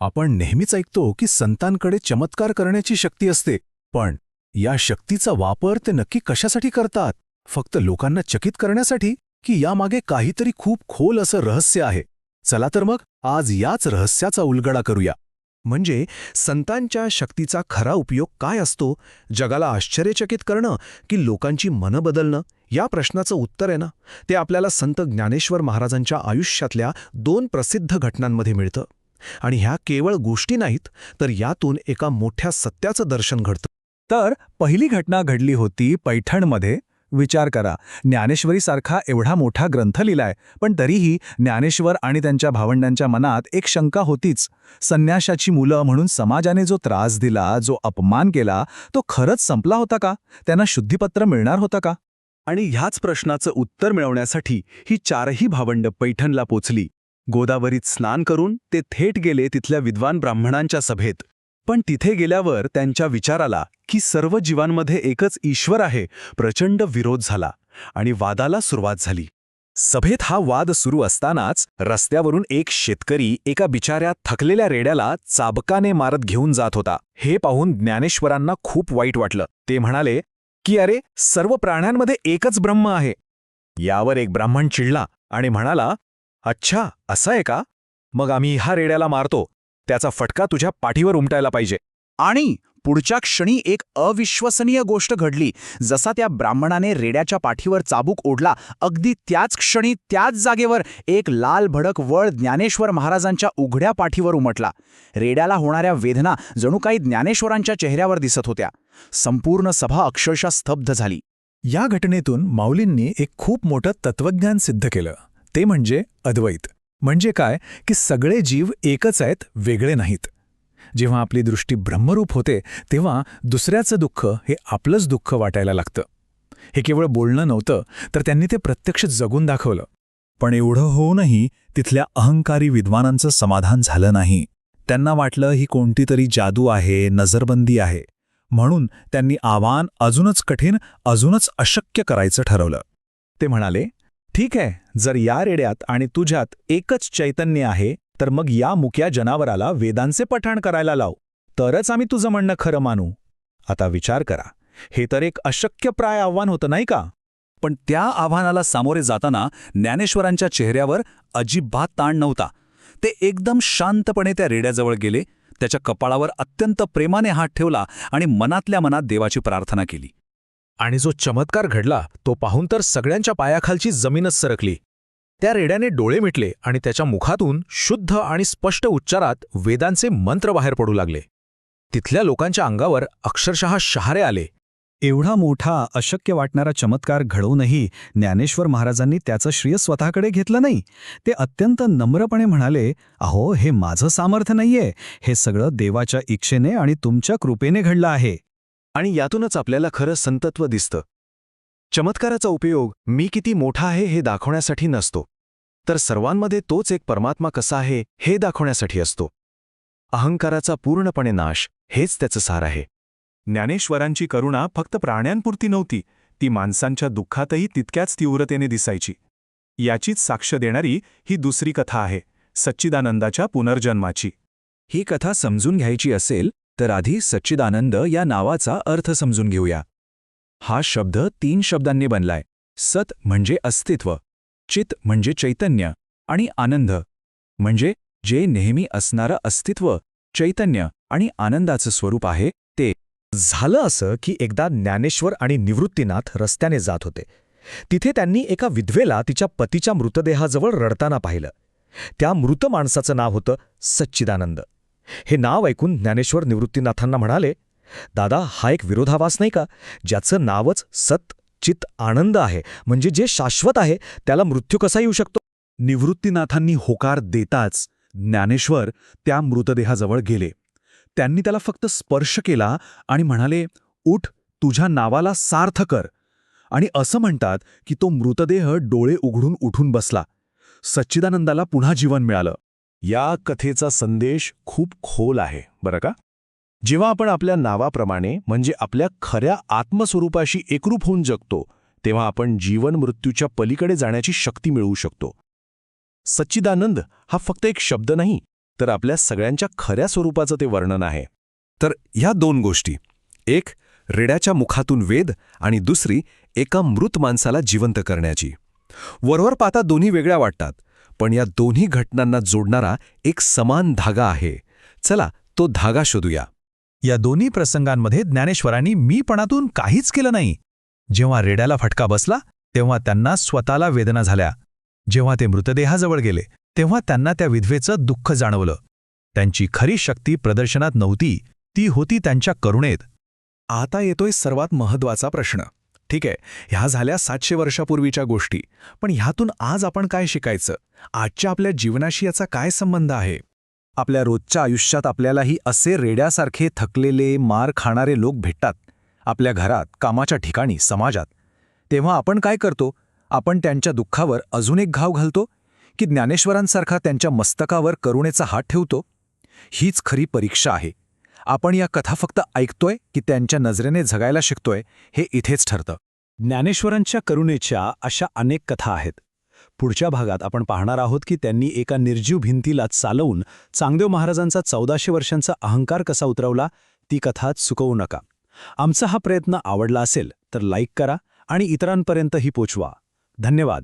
आपण नेहमीच ऐकतो की संतांकडे चमत्कार करण्याची शक्ती असते, पण या शक्तीचा वापर ते नक्की कशासाठी करतात? फक्त लोकांना चकित करण्यासाठी, की यामागे काहीतरी खूप खोल असं रहस्य आहे? चला तर मग आज याच रहस्याचा उलगडा करूया. म्हणजे संतांच्या शक्तीचा खरा उपयोग काय असतो? जगाला आश्चर्यचकित करणं की लोकांची मनं बदलणं? या प्रश्नाचं उत्तर आहे ना, ते आपल्याला संत ज्ञानेश्वर महाराजांच्या आयुष्यातल्या 2 प्रसिद्ध घटनांमध्ये मिळतं. आणि ह्या केवळ गोष्टी नाहीत, तर यातून एका मोठ्या सत्याचं दर्शन घडतं. तर पहिली घटना घडली होती पैठणमध्ये. विचार करा, ज्ञानेश्वरीसारखा एवढा मोठा ग्रंथ लिहिलाय, पण तरीही ज्ञानेश्वर आणि त्यांच्या भावंडांच्या मनात एक शंका होतीच. संन्याशाची मुलं म्हणून समाजाने जो त्रास दिला, जो अपमान केला, तो खरंच संपला होता का? त्यांना शुद्धीपत्र मिळणार होता का? आणि ह्याच प्रश्नाचं उत्तर मिळवण्यासाठी ही 4ही भावंड पैठणला पोचली. गोदावरीत स्नान करून ते थेट गेले तिथल्या विद्वान ब्राह्मणांच्या सभेत. पण तिथे गेल्यावर त्यांच्या विचाराला की सर्व जीवांमध्ये एकच ईश्वर आहे प्रचंड विरोध झाला आणि वादाला सुरुवात झाली. सभेत हा वाद सुरू असतानाच रस्त्यावरून एक शेतकरी एका बिचाऱ्या थकलेल्या रेड्याला चाबकाने मारत घेऊन जात होता. हे पाहून ज्ञानेश्वरांना खूप वाईट वाटलं. ते म्हणाले की अरे, सर्व प्राण्यांमध्ये एकच ब्रह्म आहे. यावर एक ब्राह्मण चिडला आणि म्हणाला, अच्छा, असं आहे का? मग आम्ही ह्या रेड्याला मारतो. त्याचा फटका तुझ्या पाठीवर उमटायला पाहिजे. आणि पुढच्या क्षणी एक अविश्वसनीय गोष्ट घडली. जसा त्या ब्राह्मणाने रेड्याच्या पाठीवर चाबूक ओढला, अगदी त्याच क्षणी त्याच जागेवर एक लाल भडक वळ ज्ञानेश्वर महाराजांच्या उघड्या पाठीवर उमटला. रेड्याला होणाऱ्या वेदना जणू काही ज्ञानेश्वरांच्या चेहऱ्यावर दिसत होत्या. संपूर्ण सभा अक्षरशः स्तब्ध झाली. या घटनेतून माऊलींनी एक खूप मोठं तत्वज्ञान सिद्ध केलं. ते म्हणजे अद्वैत. म्हणजे काय की सगळे जीव एकच आहेत, वेगळे नाहीत. जेव्हा आपली दृष्टी ब्रह्मरूप होते, तेव्हा दुसऱ्याचं दुःख हे आपलंच दुःख वाटायला लागतं. हे केवळ बोलणं नव्हतं, तर त्यांनी ते प्रत्यक्ष जगून दाखवलं. पण एवढं होऊनही तिथल्या अहंकारी विद्वानांचं समाधान झालं नाही. त्यांना वाटलं ही कोणती तरी जादू आहे, नजरबंदी आहे. म्हणून त्यांनी आव्हान अजूनच कठीण, अजूनच अशक्य करायचं ठरवलं. ते म्हणाले, ठीक आहे, जर या रेड्यात आणि तुझ्यात एकच चैतन्य आहे, तर मग या मुक्या जनावराला वेदांचे पठण करायला लाव, तरच आम्ही तुझं म्हणणं खरं मानू. आता विचार करा, हे तर एक अशक्यप्राय आव्हान होतं, नाही का? पण त्या आव्हानाला सामोरे जाताना ज्ञानेश्वरांच्या चेहऱ्यावर अजिबात ताण नव्हता. ते एकदम शांतपणे त्या रेड्याजवळ गेले, त्याच्या कपाळावर अत्यंत प्रेमाने हात ठेवला आणि मनातल्या मनात देवाची प्रार्थना केली. आणि जो चमत्कार घडला तो पाहून तर सगळ्यांच्या पायाखालची जमीनच सरकली. त्या रेड्याने डोळे मिटले आणि त्याच्या मुखातून शुद्ध आणि स्पष्ट उच्चारात वेदांचे मंत्र बाहेर पडू लागले. तिथल्या लोकांच्या अंगावर अक्षरशः शहारे आले. एवढा मोठा अशक्य वाटणारा चमत्कार घडवूनही ज्ञानेश्वर महाराजांनी त्याचं श्रेय स्वतःकडे घेतलं नाही. ते अत्यंत नम्रपणे म्हणाले, अहो, हे माझं सामर्थ्य नाहीये, हे सगळं देवाच्या इच्छेने आणि तुमच्या कृपेने घडलं आहे. आणि यातूनच आपल्याला खरं संतत्व दिसतं. चमत्काराचा उपयोग मी किती मोठा आहे हे दाखवण्यासाठी नसतो, तर सर्वांमध्ये तोच एक परमात्मा कसा आहे हे दाखवण्यासाठी असतो. अहंकाराचा पूर्णपणे नाश हेच त्याचं सार आहे. ज्ञानेश्वरांची करुणा फक्त प्राण्यांपुरती नव्हती, ती माणसांच्या दुःखातही तितक्याच तीव्रतेने दिसायची. याचीच साक्ष देणारी ही दुसरी कथा आहे, सच्चिदानंदाच्या पुनर्जन्माची. ही कथा समजून घ्यायची असेल तर आधी सच्चिदानंद या नावाचा अर्थ समजून घेऊया. हा शब्द 3 शब्दांनी बनलाय. सत म्हणजे अस्तित्व, चित म्हणजे चैतन्य आणि आनंद म्हणजे जे नेहमी असणारं अस्तित्व, चैतन्य आणि आनंदाचं स्वरूप आहे ते. झालं असं की एकदा ज्ञानेश्वर आणि निवृत्तीनाथ रस्त्याने जात होते. तिथे त्यांनी एका विधवेला तिच्या पतीच्या मृतदेहाजवळ रडताना पाहिलं. त्या मृत माणसाचं नाव होतं सच्चिदानंद. हे नाव ऐकून ज्ञानेश्वर निवृत्तीनाथांना म्हणाले, दादा, हा एक विरोधाभास नाही का? ज्याचं नावच सत चित आनंद आहे, म्हणजे जे शाश्वत आहे, त्याला मृत्यू कसा येऊ शकतो? निवृत्तीनाथांनी होकार देताच ज्ञानेश्वर त्या मृतदेहाजवळ गेले. त्यांनी त्याला फक्त स्पर्श केला आणि म्हणाले, उठ, तुझ्या नावाला सार्थ कर. आणि असं म्हणतात की तो मृतदेह डोळे उघडून उठून बसला. सच्चिदानंदाला पुन्हा जीवन मिळालं. या कथेचा संदेश खूप खोल आहे बरं का. जेव्हा आपण आपल्या नावाप्रमाणे म्हणजे आपल्या खऱ्या आत्मस्वरूपाशी एकरूप होऊन जगतो, तेव्हा आपण जीवन मृत्यूच्या पलीकडे जाण्याची शक्ती मिळवू शकतो. सच्चिदानंद हा फक्त एक शब्द नाही, तर आपल्या सगळ्यांच्या खऱ्या स्वरूपाचं ते वर्णन आहे. तर ह्या दोन गोष्टी, एक रेड्याच्या मुखातून वेद आणि दुसरी एका मृत माणसाला जिवंत करण्याची. वरवर पाहता दोन्ही वेगळ्या वाटतात, पण या दोन्ही घटनांना जोडणारा एक समान धागा आहे. चला तो धागा शोधूया. या दोन्ही प्रसंगांमध्ये ज्ञानेश्वरांनी मीपणातून काहीच केलं नाही. जेव्हा रेड्याला फटका बसला तेव्हा त्यांना स्वतःला वेदना झाल्या. जेव्हा ते मृतदेहाजवळ गेले तेव्हा त्यांना त्या विधवेचं दुःख जाणवलं. त्यांची खरी शक्ती प्रदर्शनात नव्हती, ती होती त्यांच्या करुणेत. आता येतोय सर्वात महत्त्वाचा प्रश्न. ठीक आहे, ह्या झाल्या 700 वर्षापूर्वीच्या गोष्टी, पण ह्यातून आज आपण काय शिकायचं? आजच्या आपल्या जीवनाशी याचा काय संबंध आहे? आपल्या रोजच्या आयुष्यात आपल्यालाही असे रेड्यासारखे थकलेले, मार खाणारे लोक भेटतात. आपल्या घरात, कामाच्या ठिकाणी, समाजात. तेव्हा आपण काय करतो? आपण त्यांच्या दुःखावर अजून एक घाव घालतो की ज्ञानेश्वरांसारखा त्यांच्या मस्तकावर करुणेचा हात ठेवतो? हीच खरी परीक्षा आहे. आपण या कथा फक्त ऐकतोय की त्यांच्या नजरेने जगायला शिकतोय, हे इथेच ठरतं. ज्ञानेश्वरांच्या करुणेच्या अशा अनेक कथा आहेत. पुढच्या भागात आपण पाहणार आहोत की त्यांनी एका निर्जीव भिंतीला चालवून चांगदेव महाराजांचा 1400 वर्षांचा अहंकार कसा उतरवला, ती कथा चुकवू नका. आमचा हा प्रयत्न आवडला असेल तर लाईक करा आणि इतरांपर्यंतही पोचवा. धन्यवाद.